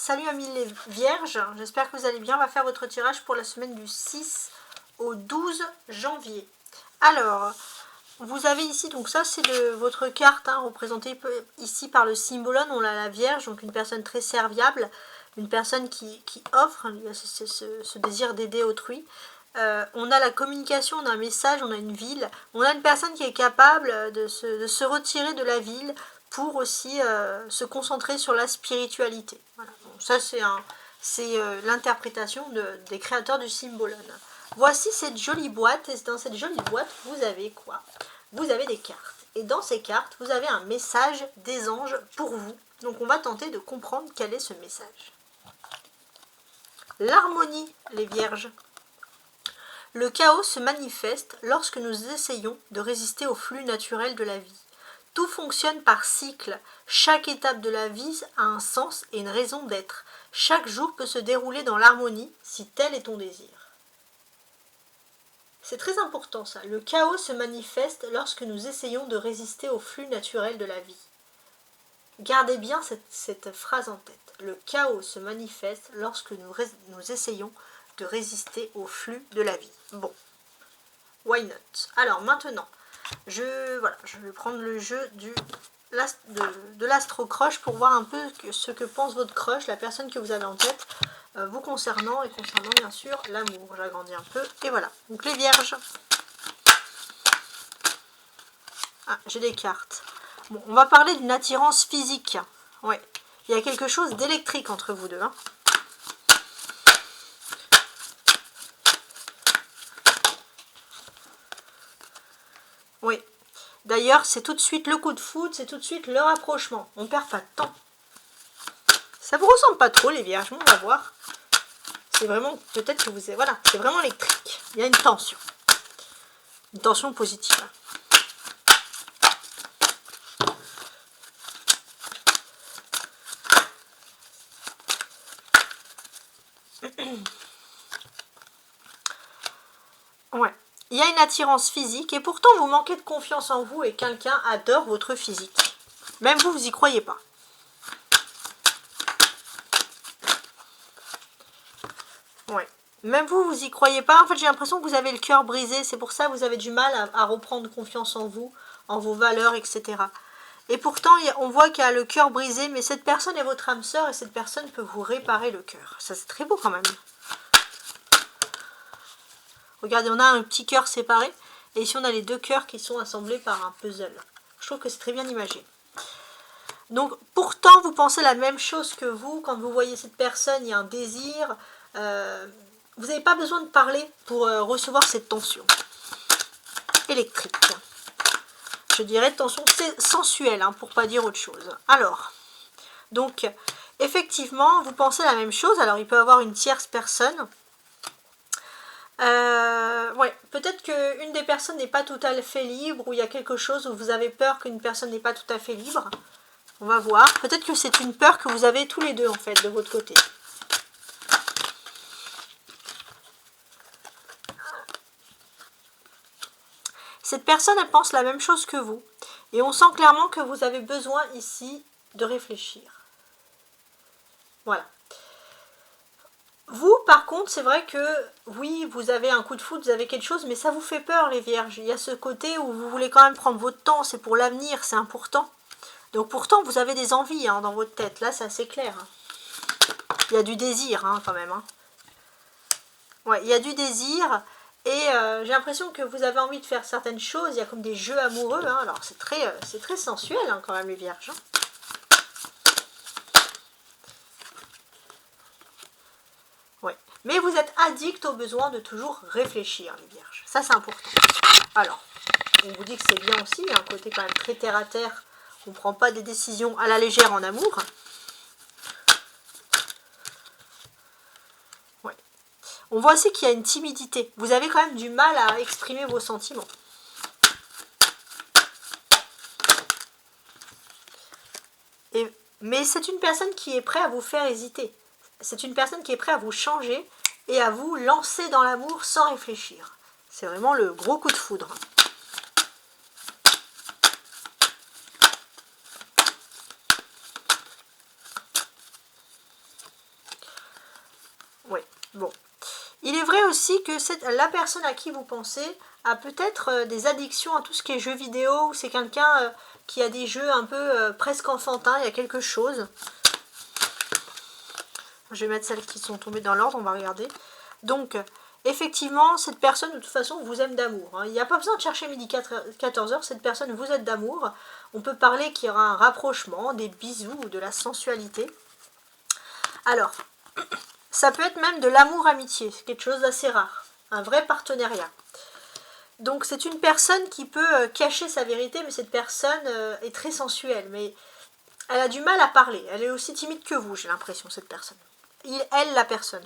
Salut amis les vierges, j'espère que vous allez bien. On va faire votre tirage pour la semaine du 6 au 12 janvier. Alors, vous avez ici, donc ça c'est votre carte, représentée ici par le symbolone. On a la Vierge, donc une personne très serviable, une personne qui offre, il y a ce désir d'aider autrui. On a la communication, on a un message, on a une ville, on a une personne qui est capable de se retirer de la ville pour aussi se concentrer sur la spiritualité. Voilà. Bon, ça c'est l'interprétation des créateurs du symbolone. Voici cette jolie boîte, et dans cette jolie boîte vous avez quoi? Vous avez des cartes, et dans ces cartes vous avez un message des anges pour vous. Donc on va tenter de comprendre quel est ce message. L'harmonie, les vierges. Le chaos se manifeste lorsque nous essayons de résister au flux naturel de la vie. Tout fonctionne par cycle. Chaque étape de la vie a un sens et une raison d'être. Chaque jour peut se dérouler dans l'harmonie si tel est ton désir. C'est très important ça. Le chaos se manifeste lorsque nous essayons de résister au flux naturel de la vie. Gardez bien cette phrase en tête. Le chaos se manifeste lorsque nous essayons de résister au flux de la vie. Bon, why not? Alors maintenant, je vais prendre le jeu de l'astro-crush pour voir un peu ce que pense votre crush, la personne que vous avez en tête, vous concernant et concernant bien sûr l'amour. J'agrandis un peu et voilà. Donc les vierges. Ah, j'ai des cartes. Bon, on va parler d'une attirance physique. Ouais, il y a quelque chose d'électrique entre vous deux. Oui. D'ailleurs, c'est tout de suite le coup de foudre, c'est tout de suite le rapprochement. On ne perd pas de temps. Ça vous ressemble pas trop, les vierges, on va voir. C'est vraiment, peut-être que vous êtes, voilà, c'est vraiment électrique. Il y a une tension. Une tension positive. Ouais. Il y a une attirance physique et pourtant vous manquez de confiance en vous et quelqu'un adore votre physique. Même vous, vous y croyez pas. Ouais. Même vous, vous y croyez pas. En fait, j'ai l'impression que vous avez le cœur brisé. C'est pour ça que vous avez du mal à reprendre confiance en vous, en vos valeurs, etc. Et pourtant, on voit qu'il y a le cœur brisé, mais cette personne est votre âme sœur et cette personne peut vous réparer le cœur. Ça, c'est très beau quand même. Regardez, on a un petit cœur séparé. Et ici, on a les deux cœurs qui sont assemblés par un puzzle. Je trouve que c'est très bien imagé. Donc, pourtant, vous pensez la même chose que vous. Quand vous voyez cette personne, il y a un désir. Vous n'avez pas besoin de parler pour recevoir cette tension électrique. Je dirais tension sensuelle, pour pas dire autre chose. Alors, donc, effectivement, vous pensez la même chose. Alors, il peut y avoir une tierce personne. Ouais, peut-être qu'une des personnes n'est pas tout à fait libre, ou il y a quelque chose où vous avez peur qu'une personne n'est pas tout à fait libre. On va voir. Peut-être que c'est une peur que vous avez tous les deux, en fait, de votre côté. Cette personne, elle pense la même chose que vous. Et on sent clairement que vous avez besoin ici de réfléchir. Voilà. Vous, par contre, c'est vrai que, oui, vous avez un coup de foudre, vous avez quelque chose, mais ça vous fait peur, les vierges. Il y a ce côté où vous voulez quand même prendre votre temps, c'est pour l'avenir, c'est important. Donc pourtant, vous avez des envies dans votre tête, là, c'est assez clair. Il y a du désir, quand même. Ouais, il y a du désir, et j'ai l'impression que vous avez envie de faire certaines choses, il y a comme des jeux amoureux, alors c'est très sensuel, quand même, les vierges. Ouais. Mais vous êtes addict au besoin de toujours réfléchir, les vierges. Ça, c'est important. Alors, on vous dit que c'est bien aussi, il y a un côté quand même très terre à terre. On ne prend pas des décisions à la légère en amour. Ouais. On voit aussi qu'il y a une timidité. Vous avez quand même du mal à exprimer vos sentiments. Mais c'est une personne qui est prête à vous faire hésiter. C'est une personne qui est prête à vous changer et à vous lancer dans l'amour sans réfléchir. C'est vraiment le gros coup de foudre. Bon. Il est vrai aussi que la personne à qui vous pensez a peut-être des addictions à tout ce qui est jeux vidéo, ou c'est quelqu'un qui a des jeux un peu presque enfantins, il y a quelque chose. Je vais mettre celles qui sont tombées dans l'ordre, on va regarder. Donc, effectivement, cette personne, de toute façon, vous aime d'amour. Hein. Il n'y a pas besoin de chercher midi 14h, cette personne vous aime d'amour. On peut parler qu'il y aura un rapprochement, des bisous ou de la sensualité. Alors, ça peut être même de l'amour-amitié, quelque chose d'assez rare. Un vrai partenariat. Donc, c'est une personne qui peut cacher sa vérité, mais cette personne est très sensuelle. Mais elle a du mal à parler. Elle est aussi timide que vous, j'ai l'impression, cette personne. Elle, la personne.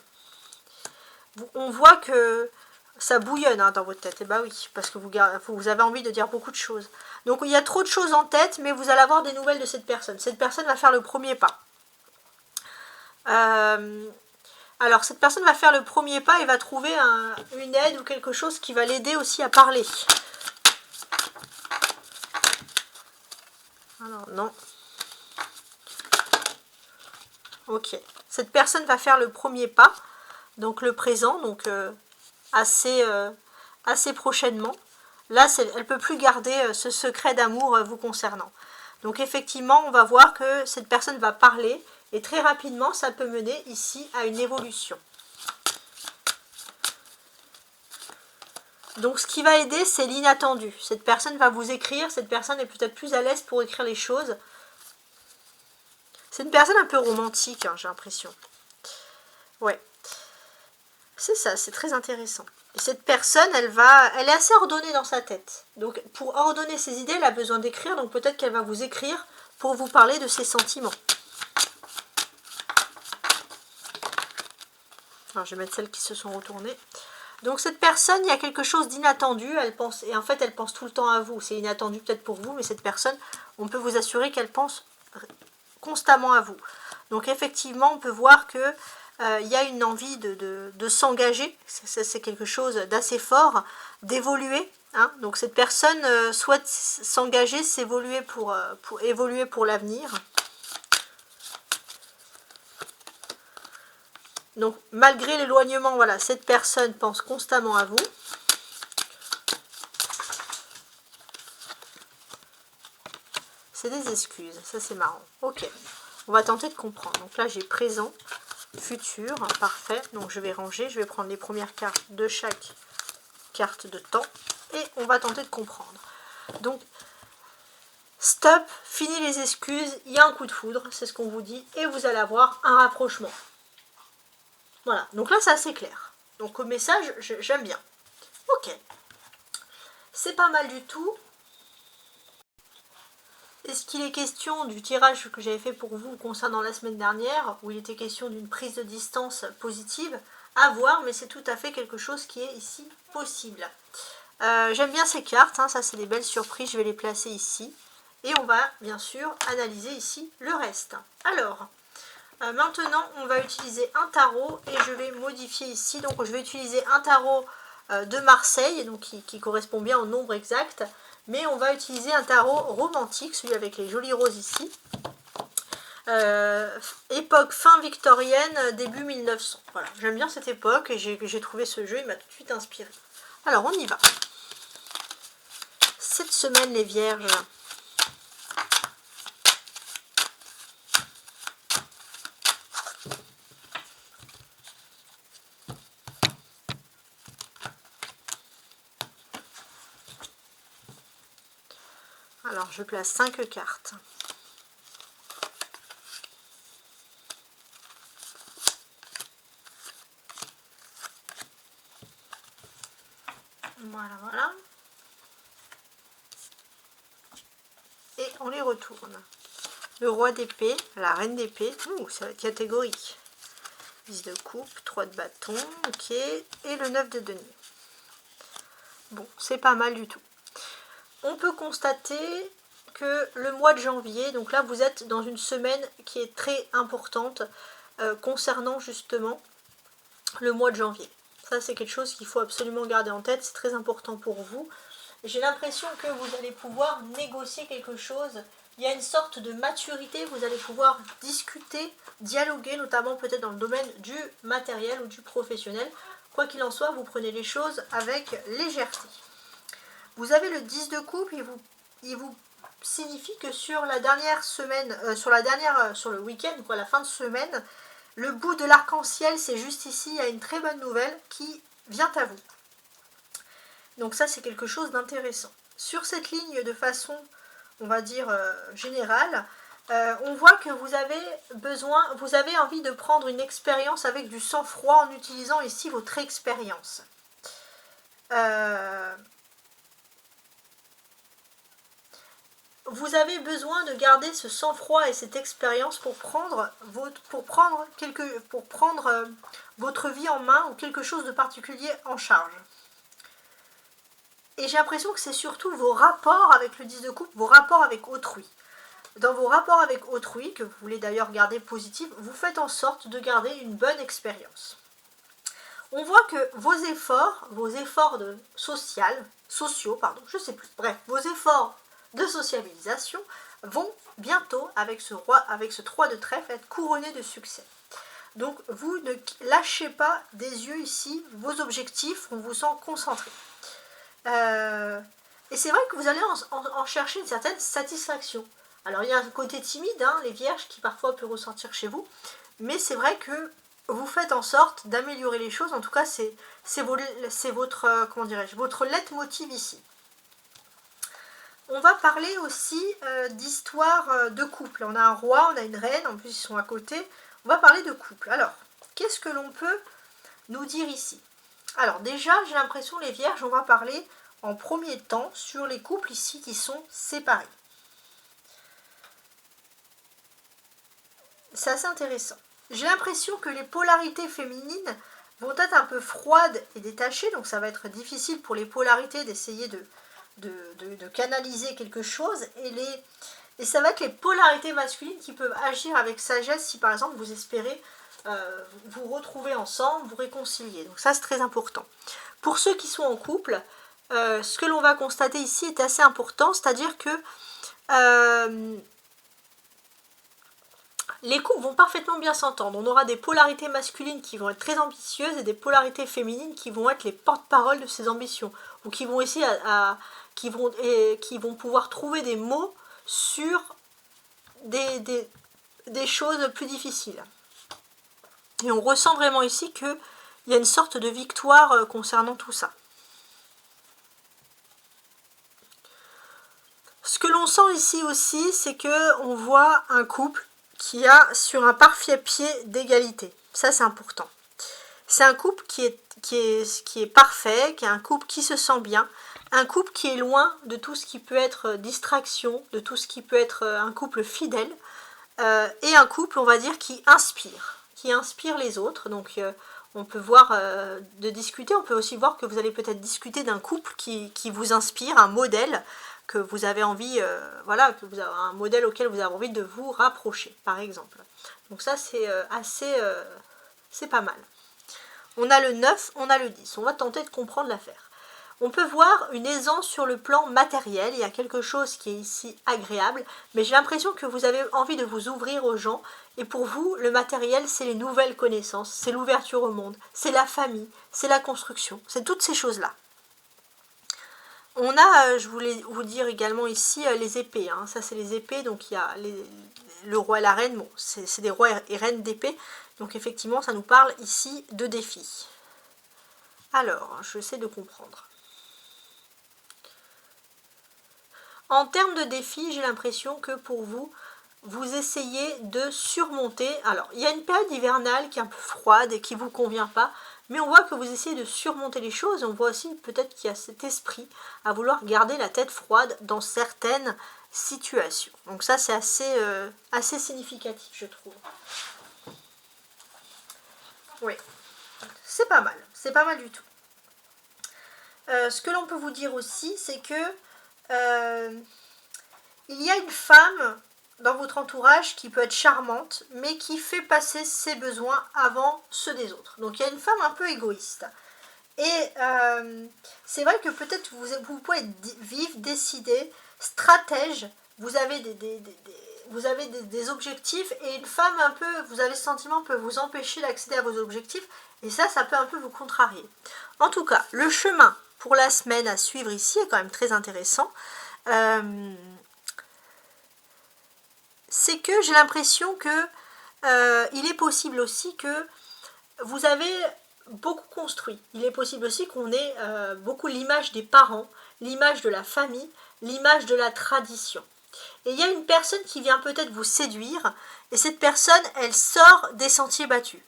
On voit que ça bouillonne hein, dans votre tête. Et bah oui, parce que vous avez envie de dire beaucoup de choses. Donc il y a trop de choses en tête, mais vous allez avoir des nouvelles de cette personne. Cette personne va faire le premier pas. Alors cette personne va faire le premier pas et va trouver une aide ou quelque chose qui va l'aider aussi à parler. Alors non. Ok. Cette personne va faire le premier pas. Donc le présent, donc assez prochainement. Là, elle ne peut plus garder ce secret d'amour vous concernant. Donc effectivement, on va voir que cette personne va parler et très rapidement, ça peut mener ici à une évolution. Donc ce qui va aider, c'est l'inattendu. Cette personne va vous écrire, cette personne est peut-être plus à l'aise pour écrire les choses. C'est une personne un peu romantique, hein, j'ai l'impression. Ouais. C'est ça, c'est très intéressant. Et cette personne, elle est assez ordonnée dans sa tête. Donc, pour ordonner ses idées, elle a besoin d'écrire. Donc, peut-être qu'elle va vous écrire pour vous parler de ses sentiments. Alors, je vais mettre celles qui se sont retournées. Donc, cette personne, il y a quelque chose d'inattendu. Elle pense, et en fait, elle pense tout le temps à vous. C'est inattendu peut-être pour vous, mais cette personne, on peut vous assurer qu'elle pense constamment à vous. Donc, effectivement, on peut voir que il y a une envie de s'engager, c'est quelque chose d'assez fort, d'évoluer. Hein. Donc cette personne souhaite s'engager, s'évoluer pour évoluer pour l'avenir. Donc malgré l'éloignement, voilà, cette personne pense constamment à vous. C'est des excuses, ça c'est marrant. Ok, on va tenter de comprendre. Donc là j'ai présent, futur, parfait. Donc je vais ranger, je vais prendre les premières cartes de chaque carte de temps et on va tenter de comprendre. Donc stop, fini les excuses, il y a un coup de foudre, c'est ce qu'on vous dit, et vous allez avoir un rapprochement. Voilà, donc là c'est assez clair. Donc au message, j'aime bien. Ok, c'est pas mal du tout. Est-ce qu'il est question du tirage que j'avais fait pour vous concernant la semaine dernière, où il était question d'une prise de distance positive? À voir, mais c'est tout à fait quelque chose qui est ici possible. J'aime bien ces cartes, hein, ça c'est des belles surprises, je vais les placer ici. Et on va bien sûr analyser ici le reste. Alors, maintenant on va utiliser un tarot et je vais modifier ici. Donc je vais utiliser un tarot de Marseille, donc qui correspond bien au nombre exact. Mais on va utiliser un tarot romantique, celui avec les jolies roses ici. Époque fin victorienne, début 1900. Voilà, j'aime bien cette époque et j'ai trouvé ce jeu, il m'a tout de suite inspiré. Alors on y va. Cette semaine les vierges. Alors je place 5 cartes. Voilà, voilà. Et on les retourne. Le roi d'épée, la reine d'épée. Ouh, ça va être catégorique. 10 de coupe, 3 de bâton, ok. Et le 9 de denier. Bon, c'est pas mal du tout. On peut constater que le mois de janvier, donc là vous êtes dans une semaine qui est très importante concernant justement le mois de janvier. Ça c'est quelque chose qu'il faut absolument garder en tête, c'est très important pour vous. J'ai l'impression que vous allez pouvoir négocier quelque chose il y a une sorte de maturité, vous allez pouvoir discuter, dialoguer, notamment peut-être dans le domaine du matériel ou du professionnel. Quoi qu'il en soit, vous prenez les choses avec légèreté. Vous avez le 10 de coupe, il vous signifie que sur la dernière semaine, sur le week-end, quoi, la fin de semaine, le bout de l'arc-en-ciel, c'est juste ici, il y a une très bonne nouvelle qui vient à vous. Donc ça, c'est quelque chose d'intéressant. Sur cette ligne de façon, on va dire, générale, on voit que vous avez envie de prendre une expérience avec du sang-froid en utilisant ici votre expérience. Vous avez besoin de garder ce sang-froid et cette expérience pour prendre votre vie en main ou quelque chose de particulier en charge. Et j'ai l'impression que c'est surtout vos rapports avec le 10 de coupe, vos rapports avec autrui. Dans vos rapports avec autrui, que vous voulez d'ailleurs garder positif, vous faites en sorte de garder une bonne expérience. On voit que vos efforts vos efforts de sociabilisation vont bientôt, avec ce 3 de trèfle, être couronnés de succès. Donc vous ne lâchez pas des yeux ici vos objectifs, on vous sent concentré. Et c'est vrai que vous allez en chercher une certaine satisfaction. Alors il y a un côté timide, hein, les vierges, qui parfois peut ressortir chez vous, mais c'est vrai que vous faites en sorte d'améliorer les choses. En tout cas, c'est votre, comment dirais-je, votre leitmotiv ici. On va parler aussi d'histoire de couple. On a un roi, on a une reine, en plus ils sont à côté. On va parler de couple. Alors, qu'est-ce que l'on peut nous dire ici? Alors déjà, j'ai l'impression, les vierges, on va parler en premier temps sur les couples ici qui sont séparés. C'est assez intéressant. J'ai l'impression que les polarités féminines vont être un peu froides et détachées, donc ça va être difficile pour les polarités d'essayer de canaliser quelque chose, et ça va être les polarités masculines qui peuvent agir avec sagesse si par exemple vous espérez vous retrouver ensemble, vous réconcilier. Donc ça c'est très important. Pour ceux qui sont en couple, ce que l'on va constater ici est assez important, c'est-à-dire que les couples vont parfaitement bien s'entendre. On aura des polarités masculines qui vont être très ambitieuses et des polarités féminines qui vont être les porte-parole de ces ambitions, ou qui vont essayer qui vont pouvoir trouver des mots sur des choses plus difficiles. Et on ressent vraiment ici qu'il y a une sorte de victoire concernant tout ça. Ce que l'on sent ici aussi, c'est qu'on voit un couple qui a sur un parfait pied d'égalité. Ça, c'est important. C'est un couple qui est parfait, qui est un couple qui se sent bien, un couple qui est loin de tout ce qui peut être distraction, de tout ce qui peut être un couple fidèle, et un couple, on va dire, qui inspire les autres. Donc, on peut voir de discuter, on peut aussi voir que vous allez peut-être discuter d'un couple qui vous inspire, un modèle, que vous avez envie, que vous avez un modèle auquel vous avez envie de vous rapprocher, par exemple. Donc ça, c'est c'est pas mal. On a le 9, on a le 10. On va tenter de comprendre l'affaire. On peut voir une aisance sur le plan matériel. Il y a quelque chose qui est ici agréable, mais j'ai l'impression que vous avez envie de vous ouvrir aux gens. Et pour vous, le matériel, c'est les nouvelles connaissances, c'est l'ouverture au monde, c'est la famille, c'est la construction, c'est toutes ces choses-là. On a, je voulais vous dire également ici, les épées. Hein. Ça, c'est les épées. Donc, il y a le roi et la reine. Bon, c'est des rois et reines d'épées. Donc, effectivement, ça nous parle ici de défis. Alors, je essaie de comprendre. En termes de défis, j'ai l'impression que pour vous, vous essayez de surmonter. Alors, il y a une période hivernale qui est un peu froide et qui ne vous convient pas. Mais on voit que vous essayez de surmonter les choses. On voit aussi peut-être qu'il y a cet esprit à vouloir garder la tête froide dans certaines situations. Donc ça, c'est assez significatif, je trouve. Oui, c'est pas mal. C'est pas mal du tout. Ce que l'on peut vous dire aussi, c'est que il y a une femme dans votre entourage qui peut être charmante, mais qui fait passer ses besoins avant ceux des autres. Donc il y a une femme un peu égoïste. Et c'est vrai que peut-être vous pouvez être vive, décidé, stratège vous avez des objectifs et une femme un peu, vous avez ce sentiment, peut vous empêcher d'accéder à vos objectifs et ça peut un peu vous contrarier. En tout cas, le chemin pour la semaine à suivre ici est quand même très intéressant. C'est que j'ai l'impression que il est possible aussi que vous avez beaucoup construit. Il est possible aussi qu'on ait beaucoup l'image des parents, l'image de la famille, l'image de la tradition. Et il y a une personne qui vient peut-être vous séduire, et cette personne, elle sort des sentiers battus.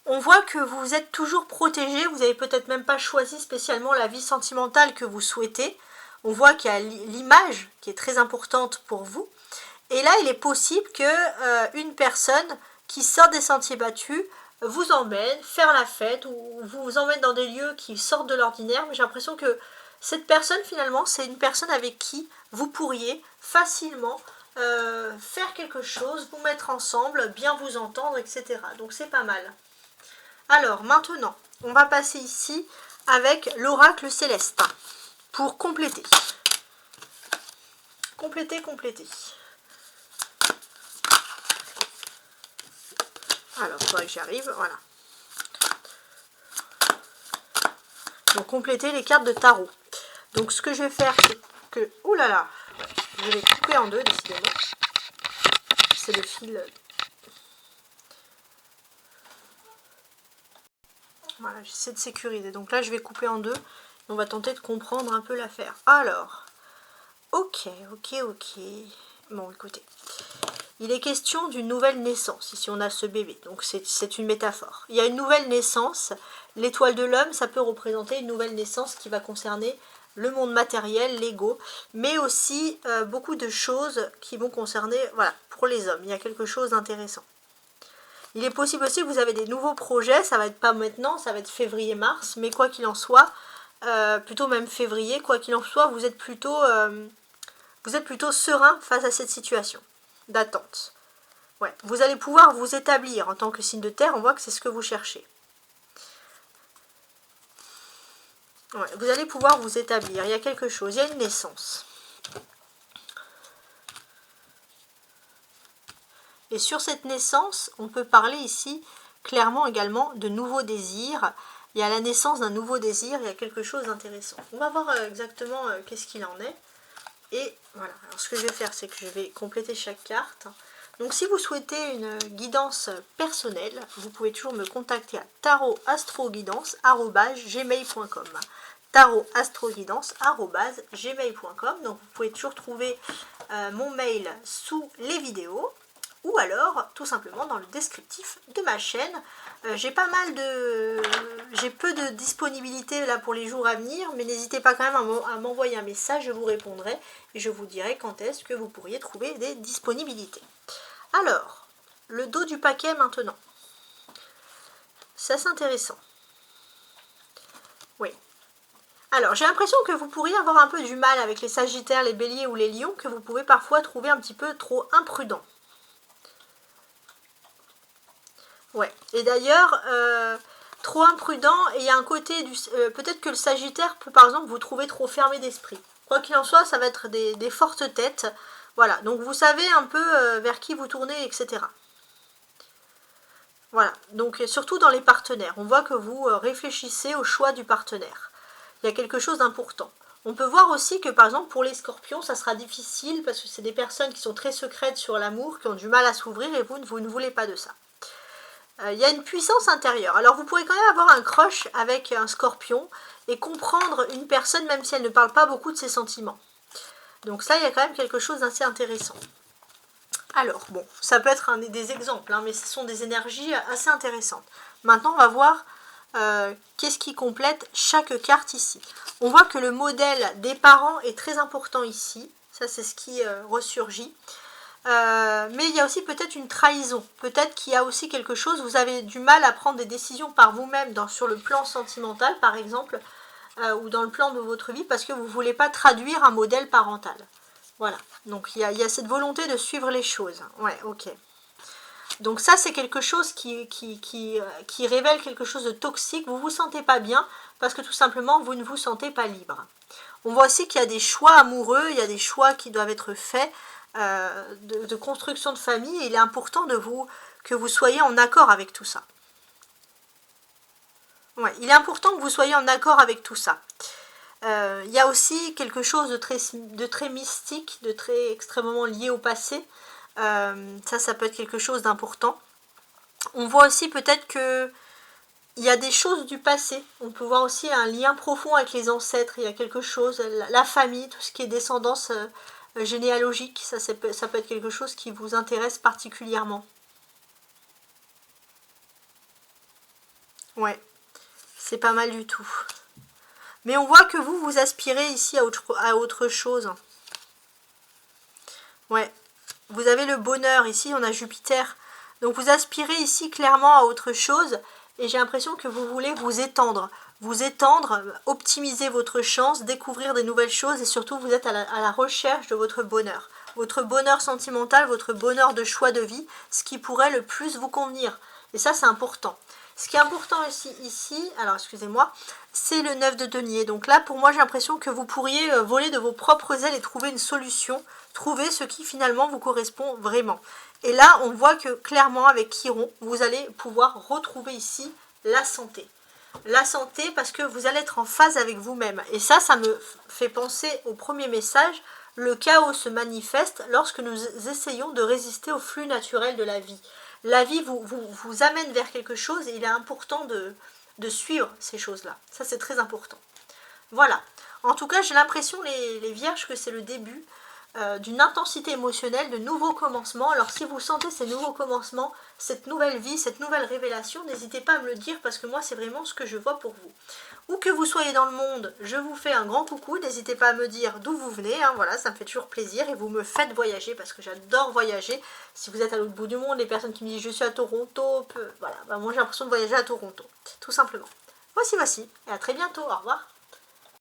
On voit que vous êtes toujours protégé, vous n'avez peut-être même pas choisi spécialement la vie sentimentale que vous souhaitez. On voit qu'il y a l'image qui est très importante pour vous. Et là, il est possible que une personne qui sort des sentiers battus vous emmène faire la fête ou vous emmène dans des lieux qui sortent de l'ordinaire. Mais j'ai l'impression que cette personne, finalement, c'est une personne avec qui vous pourriez facilement faire quelque chose, vous mettre ensemble, bien vous entendre, etc. Donc c'est pas mal. Alors maintenant, on va passer ici avec l'oracle céleste pour compléter. Compléter. Alors, il faudrait que j'y arrive, voilà. Donc compléter les cartes de tarot. Donc ce que je vais faire, c'est que... Ouh là là, je vais couper en deux, décidément. C'est le fil... Voilà, j'essaie de sécuriser. Donc là, je vais couper en deux. On va tenter de comprendre un peu l'affaire. Alors, ok. Bon, écoutez. Il est question d'une nouvelle naissance, ici on a ce bébé, donc c'est une métaphore. Il y a une nouvelle naissance, l'étoile de l'homme, ça peut représenter une nouvelle naissance qui va concerner le monde matériel, l'ego, mais aussi beaucoup de choses qui vont concerner, voilà, pour les hommes, il y a quelque chose d'intéressant. Il est possible aussi que vous avez des nouveaux projets, ça va être pas maintenant, ça va être février-mars, mais quoi qu'il en soit, plutôt même février, quoi qu'il en soit, vous êtes plutôt serein face à cette situation d'attente. Ouais. Vous allez pouvoir vous établir en tant que signe de terre, on voit que c'est ce que vous cherchez. Ouais. Vous allez pouvoir vous établir, il y a quelque chose, il y a une naissance. Et sur cette naissance, on peut parler ici clairement également de nouveaux désirs. Il y a la naissance d'un nouveau désir, il y a quelque chose d'intéressant. On va voir exactement qu'est-ce qu'il en est. Et voilà, alors ce que je vais faire, c'est que je vais compléter chaque carte. Donc si vous souhaitez une guidance personnelle, vous pouvez toujours me contacter à tarotastroguidance@gmail.com. tarotastroguidance@gmail.com. Donc vous pouvez toujours trouver mon mail sous les vidéos ou alors tout simplement dans le descriptif de ma chaîne. J'ai peu de disponibilité là pour les jours à venir, mais n'hésitez pas quand même à m'envoyer un message, je vous répondrai et je vous dirai quand est-ce que vous pourriez trouver des disponibilités. Alors, le dos du paquet maintenant. C'est assez intéressant. Oui. Alors, j'ai l'impression que vous pourriez avoir un peu du mal avec les sagittaires, les béliers ou les lions, que vous pouvez parfois trouver un petit peu trop imprudent. Ouais, et d'ailleurs, trop imprudent, et il y a un côté du... peut-être que le sagittaire peut par exemple vous trouver trop fermé d'esprit. Quoi qu'il en soit, ça va être des fortes têtes. Voilà, donc vous savez un peu vers qui vous tournez, etc. Voilà, donc surtout dans les partenaires. On voit que vous réfléchissez au choix du partenaire. Il y a quelque chose d'important. On peut voir aussi que par exemple pour les scorpions, ça sera difficile parce que c'est des personnes qui sont très secrètes sur l'amour, qui ont du mal à s'ouvrir et vous ne voulez pas de ça. Il y a une puissance intérieure. Alors vous pourrez quand même avoir un crush avec un scorpion et comprendre une personne même si elle ne parle pas beaucoup de ses sentiments. Donc ça, il y a quand même quelque chose d'assez intéressant. Alors, bon, ça peut être des exemples, hein, mais ce sont des énergies assez intéressantes. Maintenant, on va voir qu'est-ce qui complète chaque carte ici. On voit que le modèle des parents est très important ici. Ça, c'est ce qui ressurgit. Mais il y a aussi peut-être une trahison. Peut-être qu'il y a aussi quelque chose, vous avez du mal à prendre des décisions par vous-même sur le plan sentimental, par exemple, ou dans le plan de votre vie, parce que vous ne voulez pas traduire un modèle parental. Voilà, donc il y a cette volonté de suivre les choses. Ouais, ok. Donc ça, c'est quelque chose qui révèle quelque chose de toxique. Vous ne vous sentez pas bien, parce que tout simplement, vous ne vous sentez pas libre. On voit aussi qu'il y a des choix amoureux, il y a des choix qui doivent être faits. de construction de famille. Et il est important que vous soyez en accord avec tout ça. Ouais, il est important que vous soyez en accord avec tout ça. Il y a aussi quelque chose de très mystique, de très extrêmement lié au passé. Ça peut être quelque chose d'important. On voit aussi peut-être que il y a des choses du passé. On peut voir aussi un lien profond avec les ancêtres. Il y a quelque chose, la famille, tout ce qui est descendance généalogique. Ça peut être quelque chose qui vous intéresse particulièrement. Ouais, c'est pas mal du tout. Mais on voit que vous aspirez ici à autre chose. Ouais, vous avez le bonheur. Ici, on a Jupiter. Donc, vous aspirez ici clairement à autre chose. Et j'ai l'impression que vous voulez vous étendre. Vous étendre, optimiser votre chance, découvrir des nouvelles choses. Et surtout, vous êtes à la recherche de votre bonheur. Votre bonheur sentimental, votre bonheur de choix de vie. Ce qui pourrait le plus vous convenir. Et ça, c'est important. Ce qui est important aussi ici, alors excusez-moi, c'est le 9 de denier. Donc là, pour moi, j'ai l'impression que vous pourriez voler de vos propres ailes et trouver une solution, trouver ce qui finalement vous correspond vraiment. Et là, on voit que clairement, avec Chiron, vous allez pouvoir retrouver ici la santé. La santé parce que vous allez être en phase avec vous-même. Et ça me fait penser au premier message. Le chaos se manifeste lorsque nous essayons de résister au flux naturel de la vie. La vie vous amène vers quelque chose et il est important de suivre ces choses-là. Ça, c'est très important. Voilà. En tout cas, j'ai l'impression, les vierges, que c'est le début d'une intensité émotionnelle, de nouveaux commencements. Alors, si vous sentez ces nouveaux commencements, cette nouvelle vie, cette nouvelle révélation, n'hésitez pas à me le dire parce que moi, c'est vraiment ce que je vois pour vous. Où que vous soyez dans le monde, je vous fais un grand coucou. N'hésitez pas à me dire d'où vous venez. Hein, voilà, ça me fait toujours plaisir. Et vous me faites voyager parce que j'adore voyager. Si vous êtes à l'autre bout du monde, les personnes qui me disent je suis à Toronto, voilà, moi j'ai l'impression de voyager à Toronto. Tout simplement. Voici. Et à très bientôt. Au revoir.